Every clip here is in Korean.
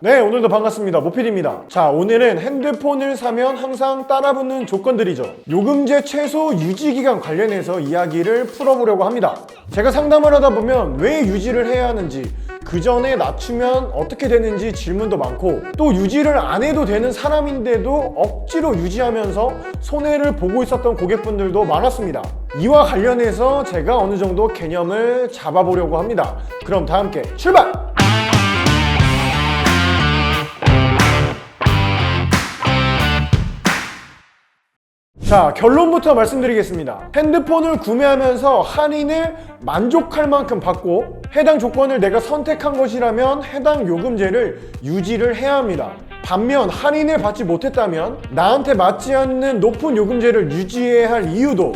네, 오늘도 반갑습니다. 모필입니다. 자, 오늘은 핸드폰을 사면 항상 따라붙는 조건들이죠. 요금제 최소 유지기간 관련해서 이야기를 풀어보려고 합니다. 제가 상담을 하다 보면 왜 유지를 해야 하는지, 그 전에 낮추면 어떻게 되는지 질문도 많고, 또 유지를 안 해도 되는 사람인데도 억지로 유지하면서 손해를 보고 있었던 고객분들도 많았습니다. 이와 관련해서 제가 어느 정도 개념을 잡아보려고 합니다. 그럼 다 함께 출발! 자, 결론부터 말씀드리겠습니다. 핸드폰을 구매하면서 할인을 만족할 만큼 받고 해당 조건을 내가 선택한 것이라면 해당 요금제를 유지를 해야 합니다. 반면 할인을 받지 못했다면 나한테 맞지 않는 높은 요금제를 유지해야 할 이유도,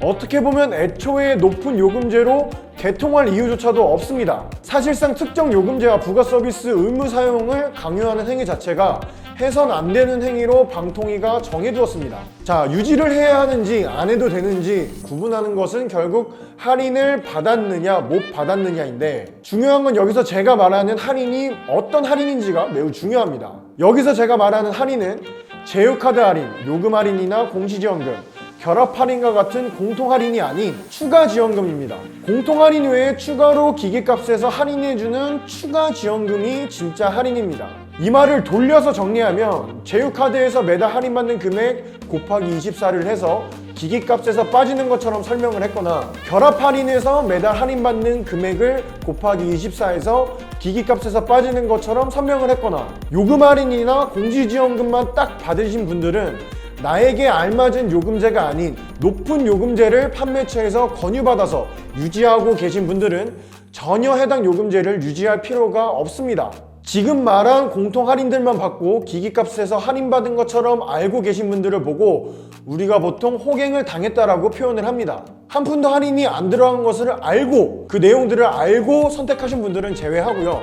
어떻게 보면 애초에 높은 요금제로 개통할 이유조차도 없습니다. 사실상 특정 요금제와 부가 서비스 의무 사용을 강요하는 행위 자체가 해선 안 되는 행위로 방통위가 정해두었습니다. 자, 유지를 해야 하는지 안 해도 되는지 구분하는 것은 결국 할인을 받았느냐 못 받았느냐인데, 중요한 건 여기서 제가 말하는 할인이 어떤 할인인지가 매우 중요합니다. 여기서 제가 말하는 할인은 제휴카드 할인, 요금 할인이나 공시지원금, 결합 할인과 같은 공통 할인이 아닌 추가 지원금입니다. 공통 할인 외에 추가로 기기값에서 할인해주는 추가 지원금이 진짜 할인입니다. 이 말을 돌려서 정리하면 제휴카드에서 매달 할인받는 금액 곱하기 24를 해서 기기값에서 빠지는 것처럼 설명을 했거나, 결합 할인에서 매달 할인받는 금액을 곱하기 24에서 기기값에서 빠지는 것처럼 설명을 했거나, 요금 할인이나 공시지원금만 딱 받으신 분들은 나에게 알맞은 요금제가 아닌 높은 요금제를 판매처에서 권유받아서 유지하고 계신 분들은 전혀 해당 요금제를 유지할 필요가 없습니다. 지금 말한 공통 할인들만 받고 기기값에서 할인받은 것처럼 알고 계신 분들을 보고 우리가 보통 호갱을 당했다라고 표현을 합니다. 한 푼도 할인이 안 들어간 것을 알고, 그 내용들을 알고 선택하신 분들은 제외하고요.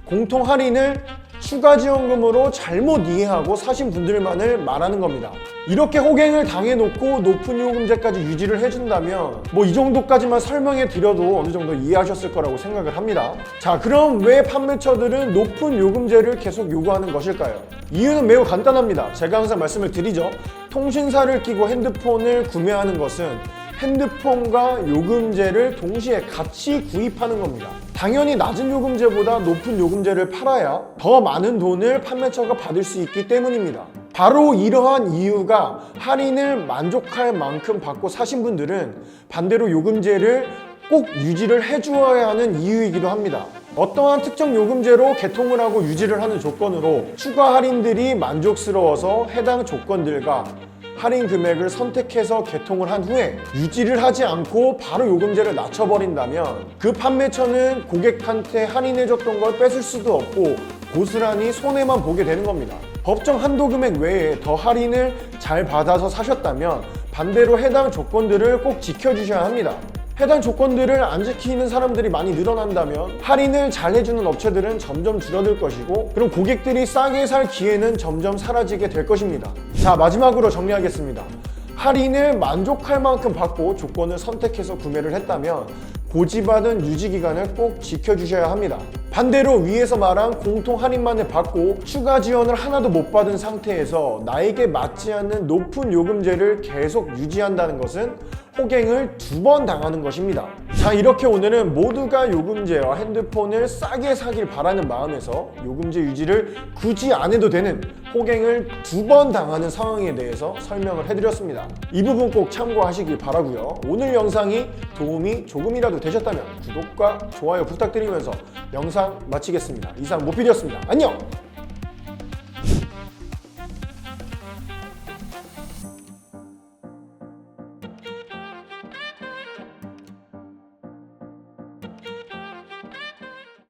공통 할인을 추가 지원금으로 잘못 이해하고 사신 분들만을 말하는 겁니다. 이렇게 호갱을 당해놓고 높은 요금제까지 유지를 해준다면 뭐 이 정도까지만 설명해 드려도 어느 정도 이해하셨을 거라고 생각을 합니다. 자, 그럼 왜 판매처들은 높은 요금제를 계속 요구하는 것일까요? 이유는 매우 간단합니다. 제가 항상 말씀을 드리죠. 통신사를 끼고 핸드폰을 구매하는 것은 핸드폰과 요금제를 동시에 같이 구입하는 겁니다. 당연히 낮은 요금제보다 높은 요금제를 팔아야 더 많은 돈을 판매처가 받을 수 있기 때문입니다. 바로 이러한 이유가 할인을 만족할 만큼 받고 사신 분들은 반대로 요금제를 꼭 유지를 해주어야 하는 이유이기도 합니다. 어떠한 특정 요금제로 개통을 하고 유지를 하는 조건으로 추가 할인들이 만족스러워서 해당 조건들과 할인 금액을 선택해서 개통을 한 후에 유지를 하지 않고 바로 요금제를 낮춰버린다면 그 판매처는 고객한테 할인해줬던 걸 뺏을 수도 없고 고스란히 손해만 보게 되는 겁니다. 법정 한도 금액 외에 더 할인을 잘 받아서 사셨다면 반대로 해당 조건들을 꼭 지켜주셔야 합니다. 해당 조건들을 안 지키는 사람들이 많이 늘어난다면 할인을 잘 해주는 업체들은 점점 줄어들 것이고, 그럼 고객들이 싸게 살 기회는 점점 사라지게 될 것입니다. 자, 마지막으로 정리하겠습니다. 할인을 만족할 만큼 받고 조건을 선택해서 구매를 했다면 고지받은 유지기간을 꼭 지켜주셔야 합니다. 반대로 위에서 말한 공통 할인만을 받고 추가 지원을 하나도 못 받은 상태에서 나에게 맞지 않는 높은 요금제를 계속 유지한다는 것은 호갱을 2번 당하는 것입니다. 자, 이렇게 오늘은 모두가 요금제와 핸드폰을 싸게 사길 바라는 마음에서 요금제 유지를 굳이 안 해도 되는 호갱을 2번 당하는 상황에 대해서 설명을 해드렸습니다. 이 부분 꼭 참고하시길 바라고요. 오늘 영상이 도움이 조금이라도 되셨다면 구독과 좋아요 부탁드리면서 영상 마치겠습니다. 이상 모필이었습니다. 안녕!